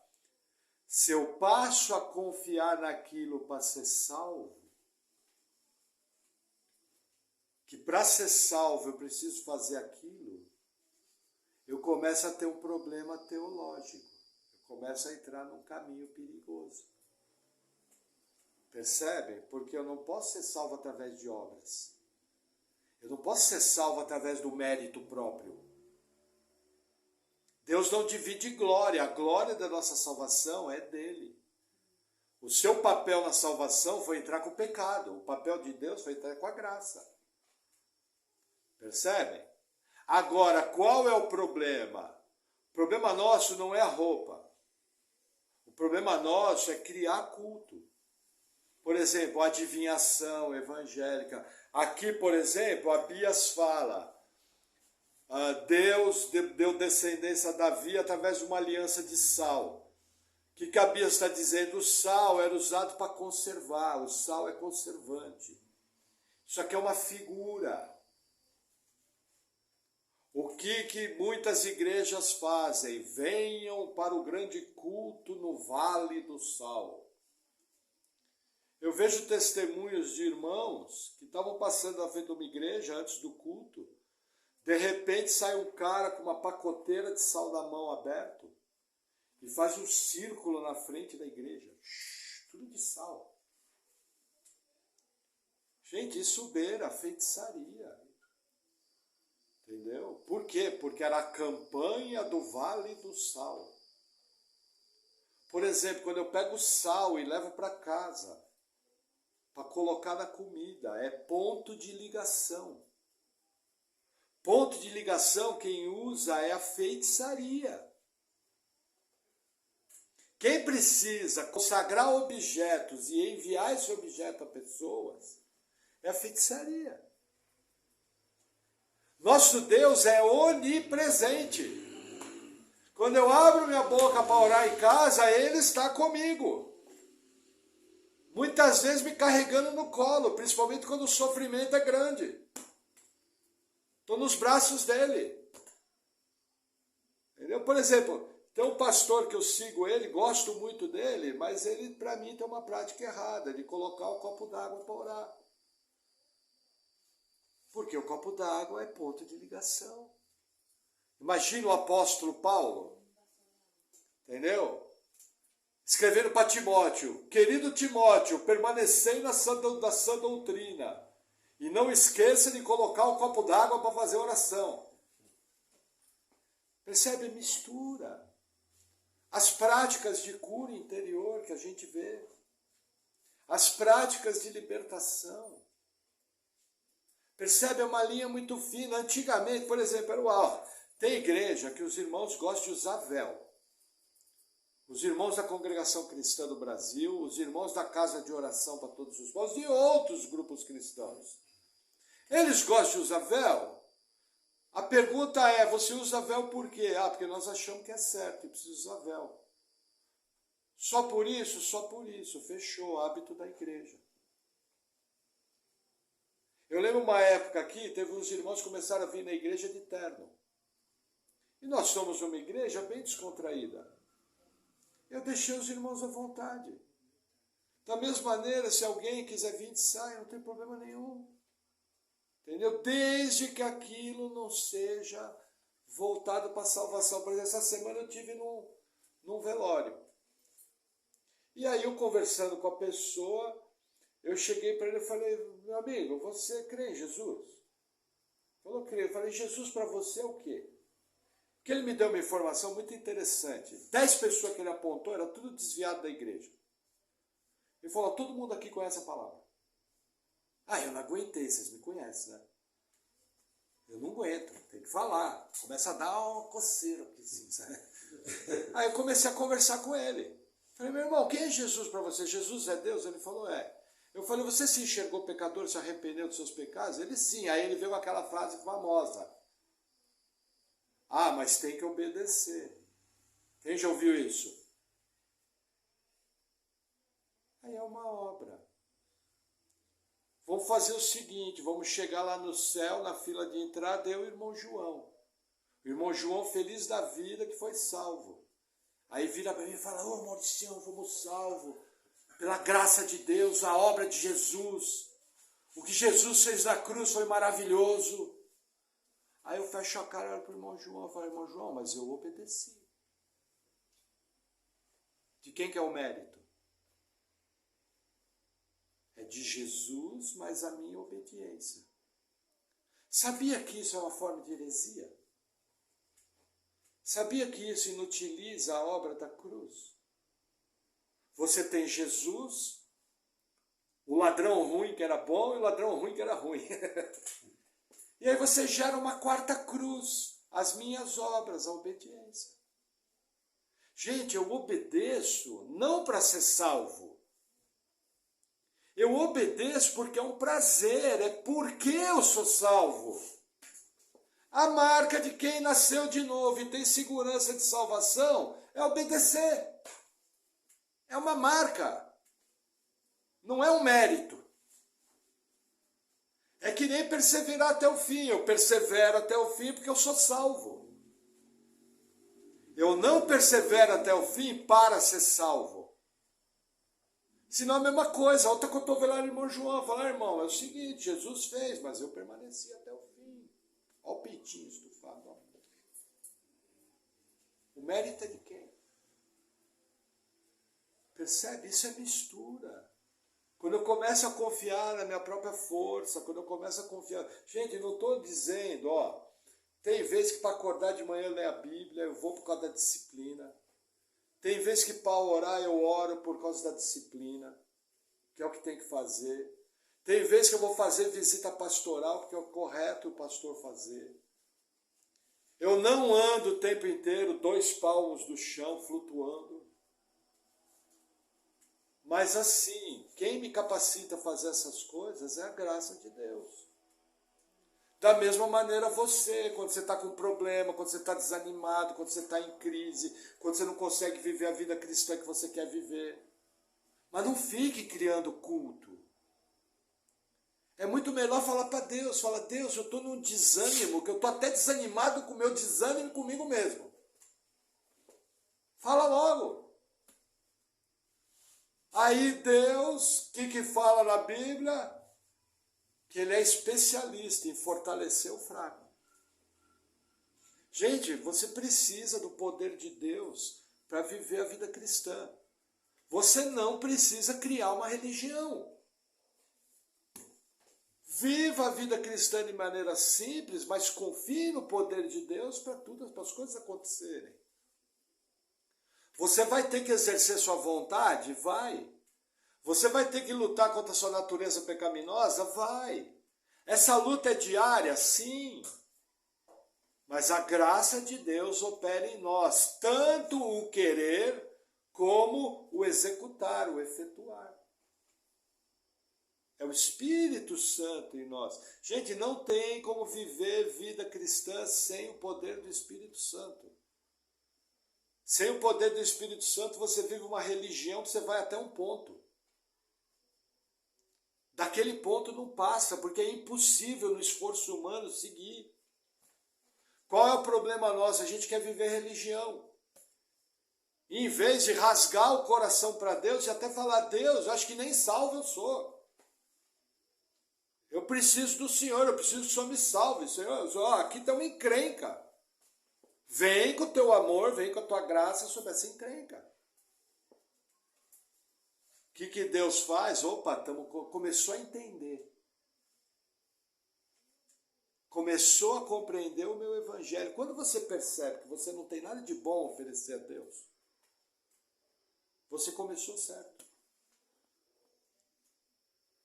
se eu passo a confiar naquilo para ser salvo, que para ser salvo eu preciso fazer aquilo, eu começo a ter um problema teológico. Eu começo a entrar num caminho perigoso. Percebem? Porque eu não posso ser salvo através de obras. Eu não posso ser salvo através do mérito próprio. Deus não divide glória. A glória da nossa salvação é dele. O seu papel na salvação foi entrar com o pecado. O papel de Deus foi entrar com a graça. Percebem? Agora, qual é o problema? O problema nosso não é a roupa. O problema nosso é criar culto. Por exemplo, a adivinhação evangélica. Aqui, por exemplo, Abias fala, Deus deu descendência a Davi através de uma aliança de sal. O que Abias está dizendo? O sal era usado para conservar, o sal é conservante. Isso aqui é uma figura. O O que muitas igrejas fazem? Venham para o grande culto no Vale do Sal. Eu vejo testemunhos de irmãos que estavam passando na frente de uma igreja antes do culto. De repente sai um cara com uma pacoteira de sal na mão aberto e faz um círculo na frente da igreja. Tudo de sal. Gente, isso beira feitiçaria. Entendeu? Por quê? Porque era a campanha do Vale do Sal. Por exemplo, quando eu pego sal e levo para casa, para colocar na comida, é ponto de ligação. Ponto de ligação, quem usa é a feitiçaria. Quem precisa consagrar objetos e enviar esse objeto a pessoas é a feitiçaria. Nosso Deus é onipresente. Quando eu abro minha boca para orar em casa, Ele está comigo. Muitas vezes me carregando no colo, principalmente quando o sofrimento é grande. Estou nos braços dele. Entendeu? Por exemplo, tem um pastor que eu sigo ele, gosto muito dele, mas ele, para mim, tem uma prática errada, de colocar o copo d'água para orar. Porque o copo d'água é ponto de ligação. Imagina o apóstolo Paulo, entendeu? Escrevendo para Timóteo: querido Timóteo, permanecei na sã doutrina e não esqueça de colocar o copo d'água para fazer oração. Percebe? Mistura. As práticas de cura interior que a gente vê, as práticas de libertação. Percebe? É uma linha muito fina. Antigamente, por exemplo, tem igreja que os irmãos gostam de usar véu. Os irmãos da Congregação Cristã do Brasil, os irmãos da Casa de Oração para Todos os Povos e outros grupos cristãos. Eles gostam de usar véu. A pergunta é, você usa véu por quê? Porque nós achamos que é certo e precisa usar véu. Só por isso? Só por isso. Fechou o hábito da igreja. Eu lembro uma época aqui, teve uns irmãos que começaram a vir na igreja de terno. E nós somos uma igreja bem descontraída. Eu deixei os irmãos à vontade. Da mesma maneira, se alguém quiser vir de saia, não tem problema nenhum. Entendeu? Desde que aquilo não seja voltado para a salvação. Por exemplo, essa semana eu estive num velório. E aí eu conversando com a pessoa, eu cheguei para ele e falei: meu amigo, você crê em Jesus? Ele falou: creio. Eu falei: Jesus para você é o quê? Porque ele me deu uma informação muito interessante. 10 pessoas que ele apontou, era tudo desviado da igreja. Ele falou: todo mundo aqui conhece a palavra. Eu não aguentei, vocês me conhecem, né? Eu não aguento, tem que falar. Começa a dar uma coceira aqui, assim, sabe? Aí eu comecei a conversar com ele. Falei: meu irmão, quem é Jesus para você? Jesus é Deus? Ele falou: é. Eu falei: você se enxergou pecador, se arrependeu dos seus pecados? Ele sim. Aí ele veio com aquela frase famosa: mas tem que obedecer. Quem já ouviu isso? Aí é uma obra. Vamos fazer o seguinte, vamos chegar lá no céu, na fila de entrada, eu e o irmão João. O irmão João feliz da vida que foi salvo. Aí vira para mim e fala: Mauricião, fomos salvos. Pela graça de Deus, a obra de Jesus. O que Jesus fez na cruz foi maravilhoso. Aí eu fecho a cara para o irmão João. Eu falo: irmão João, mas eu obedeci. De quem que é o mérito? É de Jesus, mas a minha obediência. Sabia que isso é uma forma de heresia? Sabia que isso inutiliza a obra da cruz? Você tem Jesus, o ladrão ruim que era bom e o ladrão ruim que era ruim. E aí você gera uma quarta cruz, as minhas obras, a obediência. Gente, eu obedeço não para ser salvo. Eu obedeço porque é um prazer, é porque eu sou salvo. A marca de quem nasceu de novo e tem segurança de salvação é obedecer. É uma marca, não é um mérito. É que nem perseverar até o fim. Eu persevero até o fim porque eu sou salvo. Eu não persevero até o fim para ser salvo. Senão a mesma coisa. Outra cotovelada, irmão João. Falar, irmão, é o seguinte, Jesus fez, mas eu permaneci até o fim. Olha o peitinho estufado. Ó. O mérito é de quem? Percebe? Isso é mistura. Quando eu começo a confiar na minha própria força, quando eu começo a confiar... Gente, não estou dizendo, ó, tem vezes que para acordar de manhã eu leio a Bíblia, eu vou por causa da disciplina. Tem vezes que para orar eu oro por causa da disciplina, que é o que tem que fazer. Tem vezes que eu vou fazer visita pastoral, porque é o correto o pastor fazer. Eu não ando o tempo inteiro 2 palmos do chão flutuando. Mas assim, quem me capacita a fazer essas coisas é a graça de Deus. Da mesma maneira você, quando você está com problema, quando você está desanimado, quando você está em crise, quando você não consegue viver a vida cristã que você quer viver. Mas não fique criando culto. É muito melhor falar para Deus, fala, Deus, eu estou num desânimo, que eu estou até desanimado com o meu desânimo comigo mesmo. Fala logo. Aí Deus, o que fala na Bíblia? Que Ele é especialista em fortalecer o fraco. Gente, você precisa do poder de Deus para viver a vida cristã. Você não precisa criar uma religião. Viva a vida cristã de maneira simples, mas confie no poder de Deus para tudo, para as coisas acontecerem. Você vai ter que exercer sua vontade? Vai. Você vai ter que lutar contra a sua natureza pecaminosa? Vai. Essa luta é diária? Sim. Mas a graça de Deus opera em nós, tanto o querer como o executar, o efetuar. É o Espírito Santo em nós. Gente, não tem como viver vida cristã sem o poder do Espírito Santo. Sem o poder do Espírito Santo, você vive uma religião que você vai até um ponto. Daquele ponto não passa, porque é impossível no esforço humano seguir. Qual é o problema nosso? A gente quer viver religião. E em vez de rasgar o coração para Deus e até falar, Deus, acho que nem salvo eu sou. Eu preciso do Senhor, eu preciso que o Senhor me salve. Senhor, aqui tem uma encrenca. Vem com o teu amor, vem com a tua graça sobre essa encrenca. O que Deus faz? Opa, começou a entender. Começou a compreender o meu evangelho. Quando você percebe que você não tem nada de bom a oferecer a Deus, você começou certo.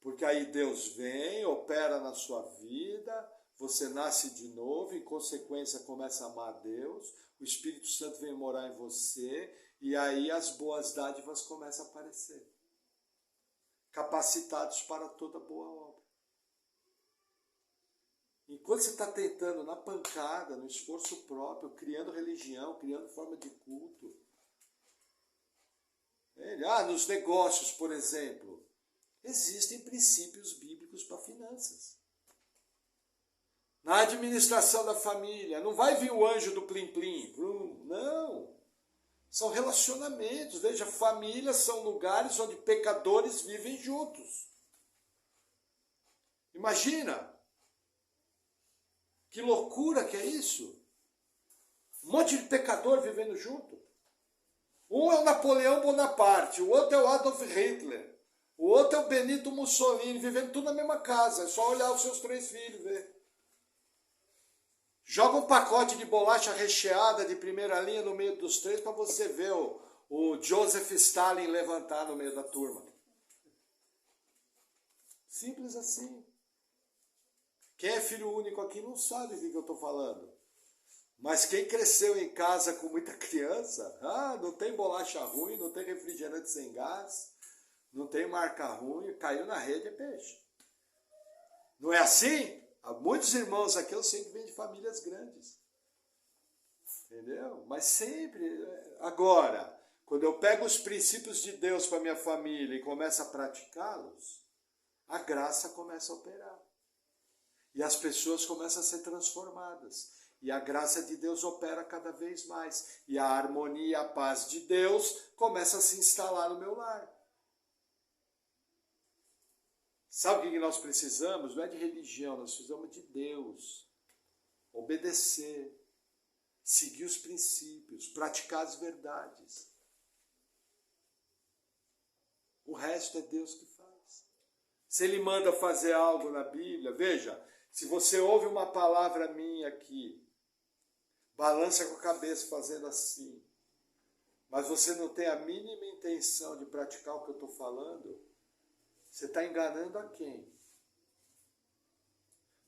Porque aí Deus vem, opera na sua vida, você nasce de novo, em consequência começa a amar a Deus, o Espírito Santo vem morar em você, e aí as boas dádivas começam a aparecer. Capacitados para toda boa obra. Enquanto você está tentando na pancada, no esforço próprio, criando religião, criando forma de culto. Nos negócios, por exemplo, existem princípios bíblicos para finanças. Na administração da família, não vai vir o anjo do plim-plim. Não. São relacionamentos. Veja, famílias são lugares onde pecadores vivem juntos. Imagina. Que loucura que é isso. Um monte de pecador vivendo junto. Um é o Napoleão Bonaparte, o outro é o Adolf Hitler, o outro é o Benito Mussolini, vivendo tudo na mesma casa. É só olhar os seus 3 filhos, ver. Joga um pacote de bolacha recheada de primeira linha no meio dos 3 para você ver o Joseph Stalin levantar no meio da turma. Simples assim. Quem é filho único aqui não sabe do que eu estou falando. Mas quem cresceu em casa com muita criança, não tem bolacha ruim, não tem refrigerante sem gás, não tem marca ruim, caiu na rede é peixe. Não é assim? Há muitos irmãos aqui, eu sei que vêm de famílias grandes. Entendeu? Mas sempre... Agora, quando eu pego os princípios de Deus para minha família e começo a praticá-los, a graça começa a operar. E as pessoas começam a ser transformadas. E a graça de Deus opera cada vez mais. E a harmonia e a paz de Deus começa a se instalar no meu lar. Sabe o que nós precisamos? Não é de religião, nós precisamos de Deus. Obedecer, seguir os princípios, praticar as verdades. O resto é Deus que faz. Se Ele manda fazer algo na Bíblia, veja, se você ouve uma palavra minha aqui, balança com a cabeça fazendo assim, mas você não tem a mínima intenção de praticar o que eu estou falando, você está enganando a quem?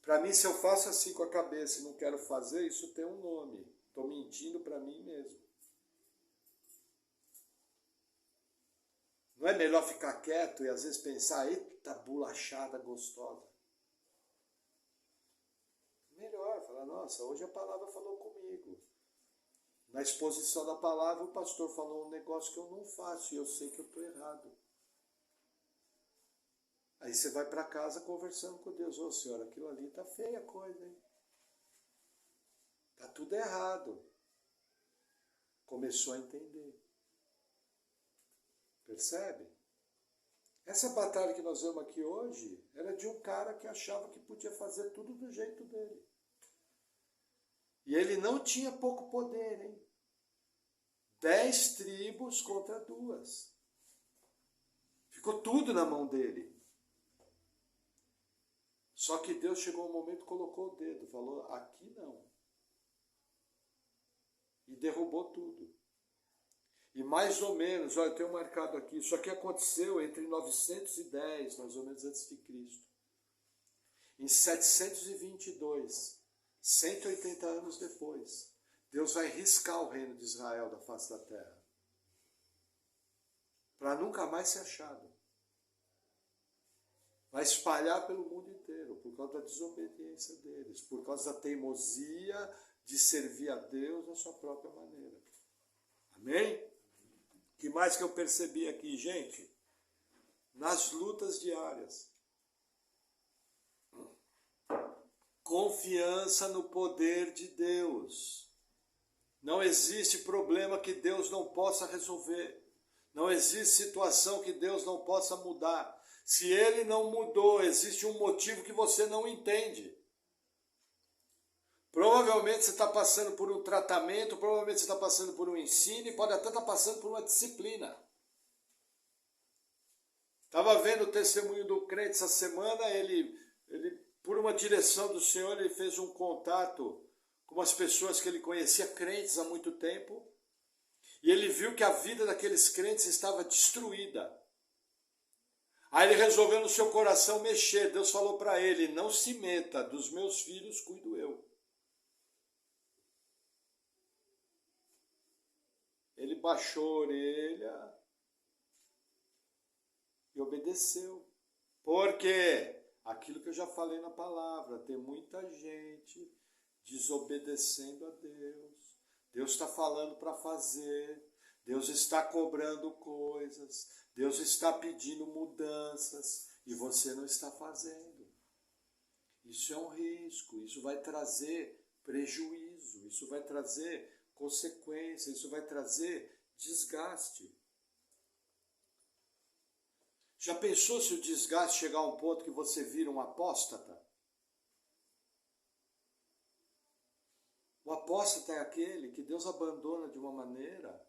Para mim, se eu faço assim com a cabeça e não quero fazer, isso tem um nome. Estou mentindo para mim mesmo. Não é melhor ficar quieto e às vezes pensar, eita, bolachada gostosa? Melhor, falar, nossa, hoje a palavra falou comigo. Na exposição da palavra, o pastor falou um negócio que eu não faço e eu sei que eu estou errado. Aí você vai para casa conversando com Deus. Ô Senhor, aquilo ali está feia a coisa, hein? Está tudo errado. Começou a entender. Percebe? Essa batalha que nós vemos aqui hoje era de um cara que achava que podia fazer tudo do jeito dele. E ele não tinha pouco poder, hein? 10 tribos contra 2. Ficou tudo na mão dele. Só que Deus chegou um momento, colocou o dedo, falou, aqui não. E derrubou tudo. E mais ou menos, olha, eu tenho marcado aqui, isso aqui aconteceu entre 910, mais ou menos antes de Cristo. Em 722, 180 anos depois, Deus vai riscar o reino de Israel da face da terra. Para nunca mais ser achado. Vai espalhar pelo mundo inteiro, por causa da desobediência deles, por causa da teimosia de servir a Deus da sua própria maneira. Amém? O que mais que eu percebi aqui, gente? Nas lutas diárias. Confiança no poder de Deus. Não existe problema que Deus não possa resolver. Não existe situação que Deus não possa mudar. Se Ele não mudou, existe um motivo que você não entende. Provavelmente você está passando por um tratamento, provavelmente você está passando por um ensino e pode até estar passando por uma disciplina. Estava vendo o testemunho do crente essa semana, ele, por uma direção do Senhor, ele fez um contato com as pessoas que ele conhecia, crentes há muito tempo, e ele viu que a vida daqueles crentes estava destruída. Aí ele resolveu no seu coração mexer. Deus falou para ele, não se meta, dos meus filhos cuido eu. Ele baixou a orelha e obedeceu. Por quê? Aquilo que eu já falei na palavra, tem muita gente desobedecendo a Deus. Deus está falando para fazer, Deus está cobrando coisas, Deus está pedindo mudanças e você não está fazendo. Isso é um risco, isso vai trazer prejuízo, isso vai trazer consequência, isso vai trazer desgaste. Já pensou se o desgaste chegar a um ponto que você vira um apóstata? O apóstata é aquele que Deus abandona de uma maneira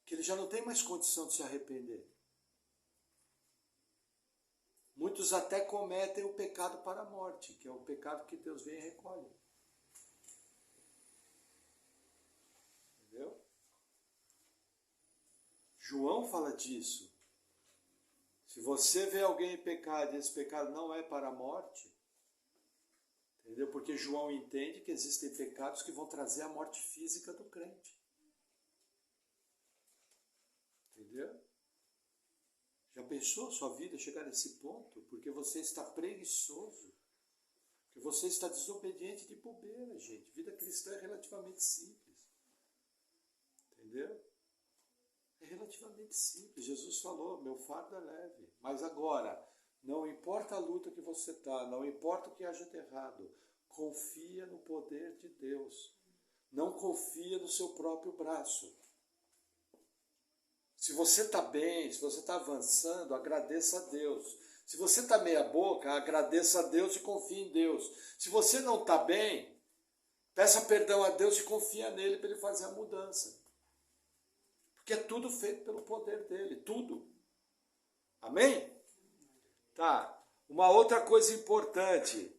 que ele já não tem mais condição de se arrepender. Muitos até cometem o pecado para a morte, que é o pecado que Deus vem e recolhe. Entendeu? João fala disso. Se você vê alguém em pecado e esse pecado não é para a morte, entendeu? Porque João entende que existem pecados que vão trazer a morte física do crente. Entendeu? Já pensou sua vida chegar nesse ponto? Porque você está preguiçoso. Porque você está desobediente de bobeira, gente. Vida cristã é relativamente simples. Entendeu? É relativamente simples. Jesus falou, meu fardo é leve. Mas agora, Não importa a luta que você está, não importa o que haja de errado, confia no poder de Deus. Não confia no seu próprio braço. Se você está bem, se você está avançando, agradeça a Deus. Se você está meia boca, agradeça a Deus e confie em Deus. Se você não está bem, peça perdão a Deus e confia nele para ele fazer a mudança. Porque é tudo feito pelo poder dele, tudo. Amém? Tá. Uma outra coisa importante,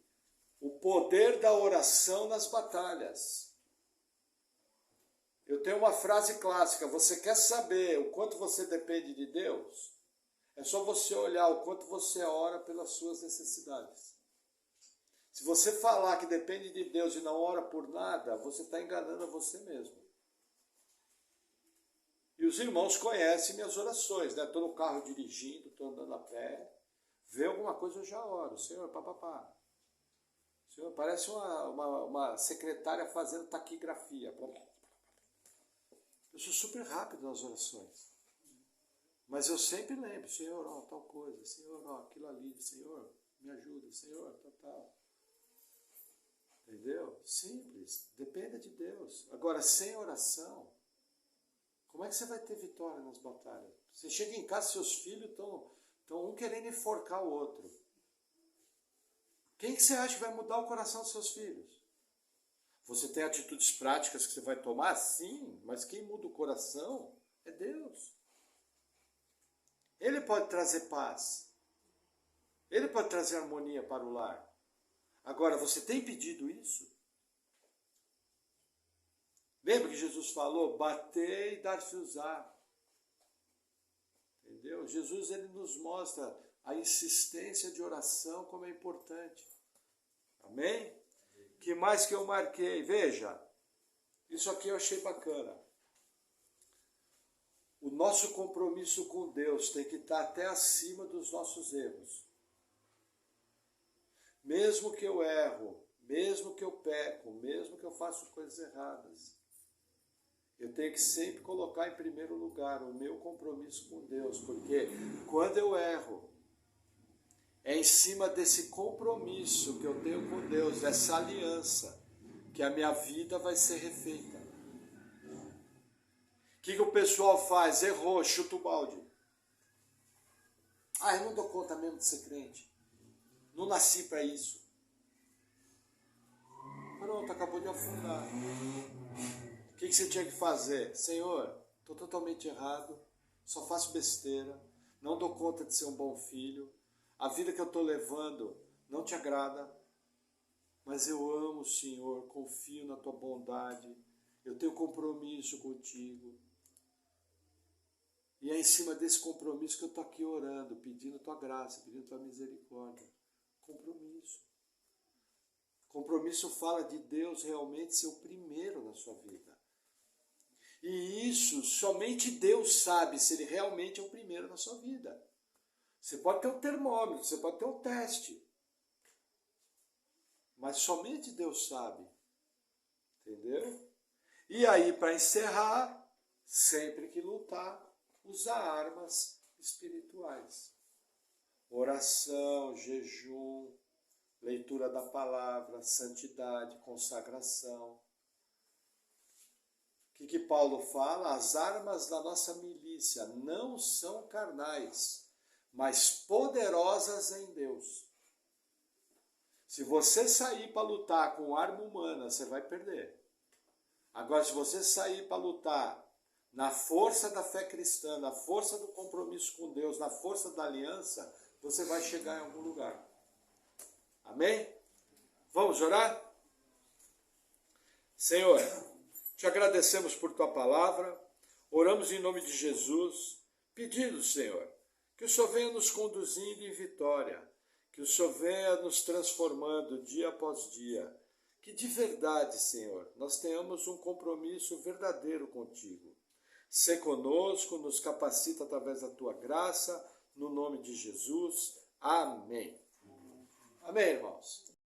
o poder da oração nas batalhas. Eu tenho uma frase clássica, você quer saber o quanto você depende de Deus? É só você olhar o quanto você ora pelas suas necessidades. Se você falar que depende de Deus e não ora por nada, você está enganando a você mesmo. E os irmãos conhecem minhas orações, né? Estou no carro dirigindo, estou andando a pé, vê alguma coisa eu já oro, Senhor, papapá. Senhor, parece uma secretária fazendo taquigrafia. Eu sou super rápido nas orações. Mas eu sempre lembro, Senhor, ó, tal coisa, Senhor, ó, aquilo ali, Senhor, me ajuda, Senhor, tal. Entendeu? Simples, dependa de Deus. Agora, sem oração, como é que você vai ter vitória nas batalhas? Você chega em casa, seus filhos estão um querendo enforcar o outro. Quem que você acha que vai mudar o coração dos seus filhos? Você tem atitudes práticas que você vai tomar? Sim, mas quem muda o coração é Deus. Ele pode trazer paz. Ele pode trazer harmonia para o lar. Agora, você tem pedido isso? Lembra que Jesus falou, bater e dar-se-usar. Entendeu? Jesus, ele nos mostra a insistência de oração como é importante. Amém? Que mais que eu marquei? Veja, isso aqui eu achei bacana. O nosso compromisso com Deus tem que estar até acima dos nossos erros. Mesmo que eu erro, mesmo que eu peco, mesmo que eu faça coisas erradas, eu tenho que sempre colocar em primeiro lugar o meu compromisso com Deus, porque quando eu erro, é em cima desse compromisso que eu tenho com Deus, dessa aliança, que a minha vida vai ser refeita. O que o pessoal faz? Errou, chuta o balde. Ah, eu não dou conta mesmo de ser crente. Não nasci para isso. Pronto, acabou de afundar. O que você tinha que fazer? Senhor, estou totalmente errado, só faço besteira, não dou conta de ser um bom filho, a vida que eu estou levando não te agrada, mas eu amo o Senhor, confio na tua bondade, eu tenho compromisso contigo. E é em cima desse compromisso que eu estou aqui orando, pedindo tua graça, pedindo tua misericórdia. Compromisso. Compromisso fala de Deus realmente ser o primeiro na sua vida. E isso somente Deus sabe se ele realmente é o primeiro na sua vida. Você pode ter um termômetro, você pode ter um teste. Mas somente Deus sabe. Entendeu? E aí, para encerrar, sempre que lutar, usar armas espirituais. Oração, jejum, leitura da palavra, santidade, consagração. O que Paulo fala? As armas da nossa milícia não são carnais, mas poderosas em Deus. Se você sair para lutar com arma humana, você vai perder. Agora, se você sair para lutar na força da fé cristã, na força do compromisso com Deus, na força da aliança, você vai chegar em algum lugar. Amém? Vamos orar? Senhor, te agradecemos por tua palavra, oramos em nome de Jesus, pedindo, Senhor, que o Senhor venha nos conduzindo em vitória, que o Senhor venha nos transformando dia após dia, que de verdade, Senhor, nós tenhamos um compromisso verdadeiro contigo. Sê conosco, nos capacita através da tua graça, no nome de Jesus. Amém. Amém, irmãos.